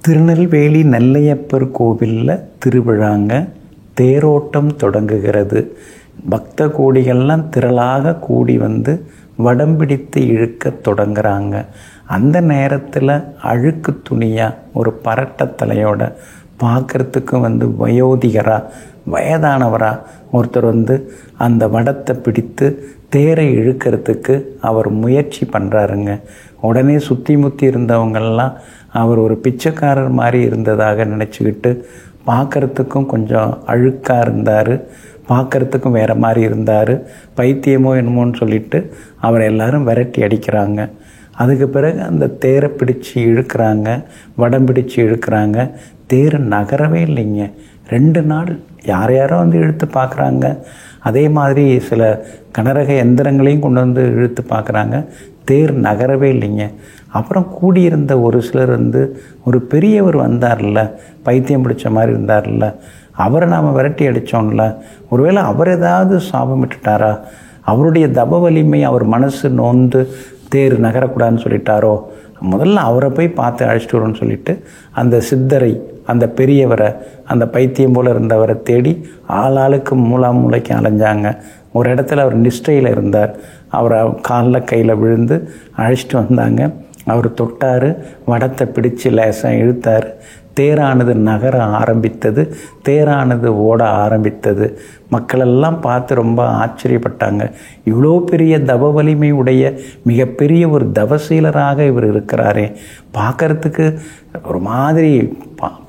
திருநெல்வேலி நெல்லையப்பர் கோவிலில் திருவிழாங்க. தேரோட்டம் தொடங்குகிறது. பக்த கோடிகள்லாம் திரளாக கூடி வந்து வடம் பிடித்து இழுக்க தொடங்குறாங்க. அந்த நேரத்தில் அழுக்கு துணியாக ஒரு பரட்ட தலையோட பார்க்குறதுக்கு வந்து வயோதிகராக வயதானவராக ஒருத்தர் வந்து அந்த வடத்தை பிடித்து தேரை இழுக்கிறதுக்கு அவர் முயற்சி பண்ணுறாருங்க. உடனே சுற்றி முற்றி இருந்தவங்கள்லாம் அவர் ஒரு பிச்சைக்காரர் மாதிரி இருந்ததாக நினச்சிக்கிட்டு பார்க்குறதுக்கும் கொஞ்சம் அழுக்காக இருந்தார், பார்க்குறதுக்கும் வேறு மாதிரி இருந்தார், பைத்தியமோ என்னமோன்னு சொல்லிட்டு அவர் எல்லாரும் விரட்டி அடிக்கிறாங்க. அதுக்கு பிறகு அந்த தேரை பிடிச்சி இழுக்கிறாங்க, வடம் பிடிச்சி இழுக்கிறாங்க. தேர் நகரவே இல்லைங்க. 2 நாள் யார் யாரோ வந்து இழுத்து பார்க்குறாங்க. அதே மாதிரி சில கனரக எந்திரங்களையும் கொண்டு வந்து இழுத்து பார்க்குறாங்க. தேர் நகரவே இல்லைங்க. அப்புறம் கூடியிருந்த ஒரு சிலர் வந்து ஒரு பெரியவர் வந்தார்ல, பைத்தியம் பிடிச்ச மாதிரி இருந்தார்ல, அவரை நாம் விரட்டி அடித்தோம்ல, ஒருவேளை அவர் ஏதாவது சாபமிட்டுட்டாரா, அவருடைய தப வலிமை அவர் மனசு நோந்து தேர் நகரக்கூடாதுன்னு சொல்லிட்டாரோ, முதல்ல அவரை போய் பார்த்து அழைச்சிட்டு வரோன்னு சொல்லிட்டு அந்த சித்தரை, அந்த பெரியவரை, அந்த பைத்தியம் போல் இருந்தவரை தேடி ஆளாளுக்கு மூளைக்கு அலைஞ்சாங்க. ஒரு இடத்துல அவர் நிஷ்டையில் இருந்தார். அவரை காலில் கையில் விழுந்து அழைச்சிட்டு வந்தாங்க. அவர் தொட்டார், வடத்தை பிடிச்சு லேசாக இழுத்தார். தேரானது நகர ஆரம்பித்தது, தேரானது ஓட ஆரம்பித்தது. மக்களெல்லாம் பார்த்து ரொம்ப ஆச்சரியப்பட்டாங்க. இவ்வளோ பெரிய தவ வலிமை உடைய மிகப்பெரிய ஒரு தவசீலராக இவர் இருக்கிறாரே, பார்க்கறதுக்கு ஒரு மாதிரி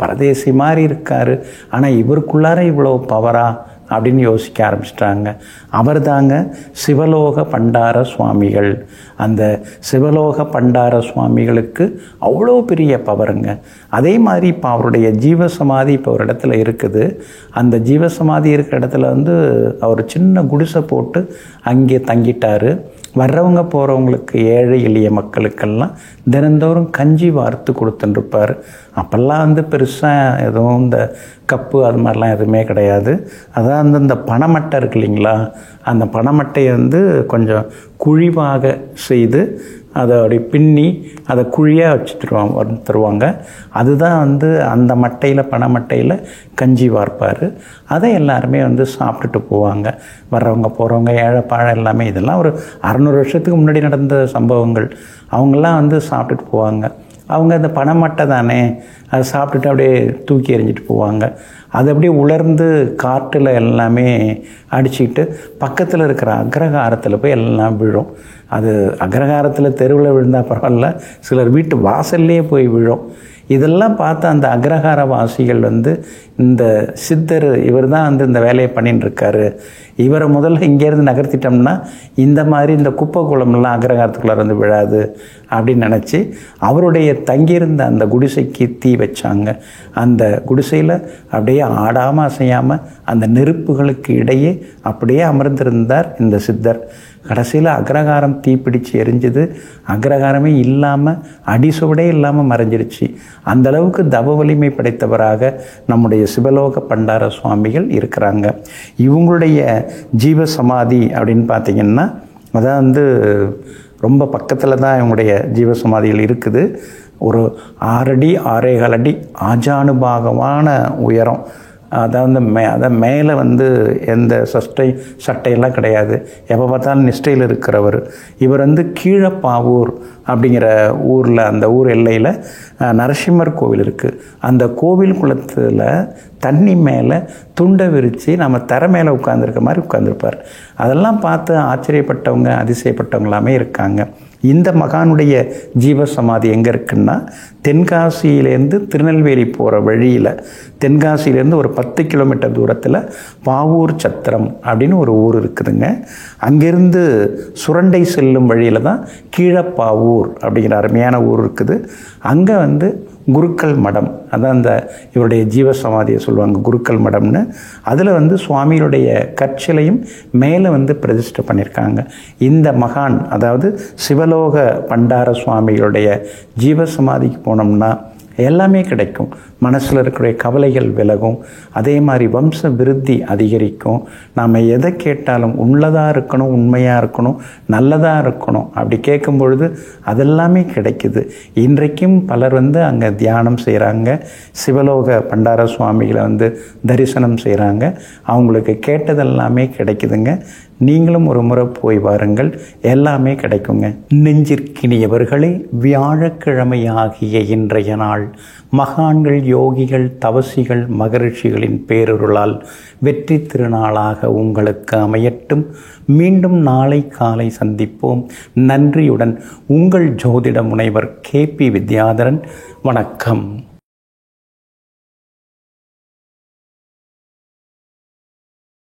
பரதேசி மாதிரி இருக்கார், ஆனால் இவருக்குள்ளார இவ்வளோ பவரா அப்படின்னு யோசிக்க ஆரம்பிச்சிட்டாங்க. அவர் தாங்க சிவலோக பண்டார சுவாமிகள். அந்த சிவலோக பண்டார சுவாமிகளுக்கு அவ்வளோ பெரிய பவருங்க. அதே மாதிரி இப்போ அவருடைய ஜீவசமாதி இப்போ ஒரு இடத்துல இருக்குது. அந்த ஜீவசமாதி இருக்கிற இடத்துல வந்து அவர் சின்ன குடிசை போட்டு அங்கே தங்கிட்டார். வர்றவங்க போகிறவங்களுக்கு, ஏழை எளிய மக்களுக்கெல்லாம் தினந்தோறும் கஞ்சி வார்த்து கொடுத்துட்டுருப்பார். அப்போல்லாம் வந்து பெருசாக எதுவும் இந்த கப்பு அது மாதிரிலாம் எதுவுமே கிடையாது. அதான் வந்து இந்த பனைமட்டை இருக்கு இல்லைங்களா, அந்த பனைமட்டையை வந்து கொஞ்சம் குழிவாக செய்து அதை அப்படி பின்னி அதை குழியாக வச்சு தருவாங்க. அதுதான் வந்து அந்த மட்டையில், பனைமட்டையில் கஞ்சி வார்ப்பார். அதை எல்லாருமே வந்து சாப்பிட்டுட்டு போவாங்க. வர்றவங்க போகிறவங்க, ஏழைப்பாழை எல்லாமே. இதெல்லாம் ஒரு 600 வருஷத்துக்கு முன்னாடி நடந்த சம்பவங்கள். அவங்கெல்லாம் வந்து சாப்பிட்டுட்டு போவாங்க. அவங்க அந்த பனைமட்டை தானே, அதை சாப்பிட்டுட்டு அப்படியே தூக்கி எறிஞ்சிட்டு போவாங்க. அது அப்படியே உலர்ந்து காற்றில் எல்லாமே அடிச்சுக்கிட்டு பக்கத்தில் இருக்கிற அக்ரஹாரத்தில் போய் எல்லாம் விழும். அது அக்ரஹாரத்தில் தெருவில் விழுந்தால் பரவாயில்ல, சிலர் வீட்டு வாசல்லே போய் விழும். இதெல்லாம் பார்த்து அந்த அக்ரஹார வாசிகள் வந்து இந்த சித்தர் இவர் தான் வந்து இந்த வேலையை பண்ணின்னு இருக்காரு, இவரை முதல்ல இங்கேருந்து நகர்த்திட்டோம்னா இந்த மாதிரி இந்த குப்பை குளம்லாம் அக்ரஹாரத்துக்குள்ளே வந்து விழாது அப்படின்னு நினச்சி அவருடைய தங்கியிருந்த அந்த குடிசைக்கு தீ வச்சாங்க. அந்த குடிசையில் அப்படியே ஆடாமல் அசையாமல் அந்த நெருப்புகளுக்கு இடையே அப்படியே அமர்ந்திருந்தார் இந்த சித்தர். கடைசியில் அக்ரஹாரம் தீப்பிடிச்சு எரிஞ்சுது. அக்ரஹாரமே இல்லாமல், அடிசுவடே இல்லாமல் மறைஞ்சிருச்சு. அந்தளவுக்கு தவ வலிமை படைத்தவராக நம்முடைய சிவலோக பண்டார சுவாமிகள் இருக்கிறாங்க. இவங்களுடைய ஜீவசமாதி அப்படின்னு பார்த்திங்கன்னா, அதான் வந்து ரொம்ப பக்கத்தில் தான் இவங்களுடைய ஜீவசமாதிகள் இருக்குது. ஒரு 6 அடி 6.25 அடி ஆஜானுபாகமான உயரம். அதாவது அதான் மேலே வந்து எந்த சட்டையெல்லாம் கிடையாது. எப்போ பார்த்தாலும் நிஷ்டையில் இருக்கிறவர். இவர் வந்து கீழப்பாவூர் அப்படிங்கிற ஊரில், அந்த ஊர் எல்லையில் நரசிம்மர் கோவில் இருக்குது. அந்த கோவில் குளத்தில் தண்ணி மேலே துண்டை விரித்து நம்ம தரை மேலே உட்காந்துருக்க மாதிரி உட்காந்துருப்பார். அதெல்லாம் பார்த்து ஆச்சரியப்பட்டவங்க, அதிசயப்பட்டவங்களாமே இருக்காங்க. இந்த மகானுடைய ஜீவசமாதி எங்கே இருக்குன்னா, தென்காசியிலேருந்து திருநெல்வேலி போகிற வழியில், தென்காசியிலேருந்து ஒரு 10 கிலோமீட்டர் தூரத்தில் பாவூர் சத்திரம் அப்படின்னு ஒரு ஊர் இருக்குதுங்க. அங்கேருந்து சுரண்டை செல்லும் வழியில் தான் கீழப்பாவூர் அப்படிங்கிற அருமையான ஊர் இருக்குது. அங்கே வந்து குருக்கள் மடம், அதான் அந்த இவருடைய ஜீவசமாதியை சொல்லுவாங்க குருக்கள் மடம்னு. அதில் வந்து சுவாமியுடைய கற்சிலையும் மேலே வந்து பிரதிஷ்டை பண்ணியிருக்காங்க. இந்த மகான், அதாவது சிவலோக பண்டார சுவாமிகளுடைய ஜீவசமாதிக்கு போனோம்னா எல்லாமே கிடைக்கும். மனசில் இருக்கிற கவலைகள் விலகும். அதே மாதிரி வம்ச விருத்தி அதிகரிக்கும். நாம் எதை கேட்டாலும் உள்ளதாக இருக்கணும், உண்மையாக இருக்கணும், நல்லதாக இருக்கணும். அப்படி கேட்கும் பொழுது அதெல்லாமே கிடைக்குது. இன்றைக்கும் பலர் அங்கே தியானம் செய்கிறாங்க, சிவலோக பண்டார சுவாமிகளை தரிசனம் செய்கிறாங்க. அவங்களுக்கு கேட்டதெல்லாமே கிடைக்குதுங்க. நீங்களும் ஒரு முறை போய் வாருங்கள், எல்லாமே கிடைக்குங்க. நெஞ்சிற்கினியவர்களே, வியாழக்கிழமை ஆகிய இன்றைய நாள் மகான்கள், யோகிகள், தவசிகள், மகரிஷிகளின் பேரருளால் வெற்றி திருநாளாக உங்களுக்கு அமையட்டும். மீண்டும் நாளை காலை சந்திப்போம். நன்றியுடன் உங்கள் ஜோதிட முனைவர் KP வித்யாதரன். வணக்கம்.